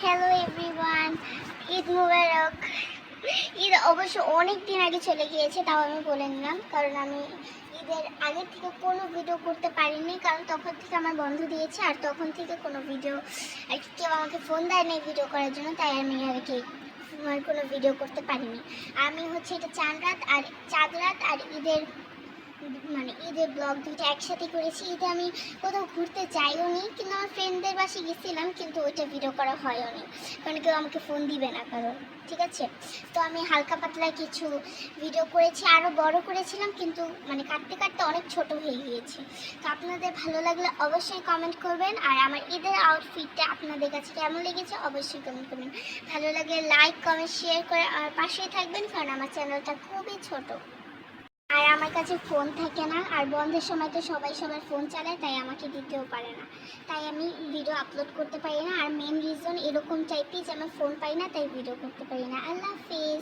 Hello everyone, Eid মুবারক। ঈদ অবশ্য অনেক দিন আগে চলে গিয়েছে, তাও আমি বলে নিলাম, কারণ আমি ঈদের আগের থেকে কোনো ভিডিও করতে পারিনি, কারণ তখন থেকে আমার বন্ধ দিয়েছে, আর তখন থেকে কোনো ভিডিও আর কি কেউ আমাকে ফোন দেয়নি ভিডিও করার জন্য, তাই আমি আর কি আমার কোনো ভিডিও করতে পারিনি। আমি হচ্ছে এটা চাঁদ রাত আর ঈদের ব্লগ দুইটা একসাথে করেছি। ঈদে আমি কোথাও ঘুরতে যাইও নি, কিন্তু আমার ফ্রেন্ডদের বাসায় গেছিলাম, কিন্তু ওইটা ভিডিও করা হয়ও নি, কারণ কেউ আমাকে ফোন দিবে না কারণ। ঠিক আছে, তো আমি হালকা পাতলা কিছু ভিডিও করেছি, আরও বড় করেছিলাম, কিন্তু কাটতে কাটতে অনেক ছোট হয়ে গিয়েছে। তো আপনাদের ভালো লাগলে অবশ্যই কমেন্ট করবেন, আর আমার ঈদের আউটফিটটা আপনাদের কাছে কেমন লেগেছে অবশ্যই কমেন্ট করবেন। ভালো লাগলে লাইক কমেন্ট শেয়ার করে আমার পাশেই থাকবেন, কারণ আমার চ্যানেলটা খুবই ছোট আর আমার কাছে ফোন থাকে না, আর বন্ধের সময় তো সবাই সবার ফোন চালায়, তাই আমাকে দিতেও পারে না, তাই আমি ভিডিও আপলোড করতে পারি না। আর মেন রিজন এরকম টাইপই যে আমার ফোন পাই না, তাই ভিডিও করতে পারি না। আল্লাহ হাফেজ।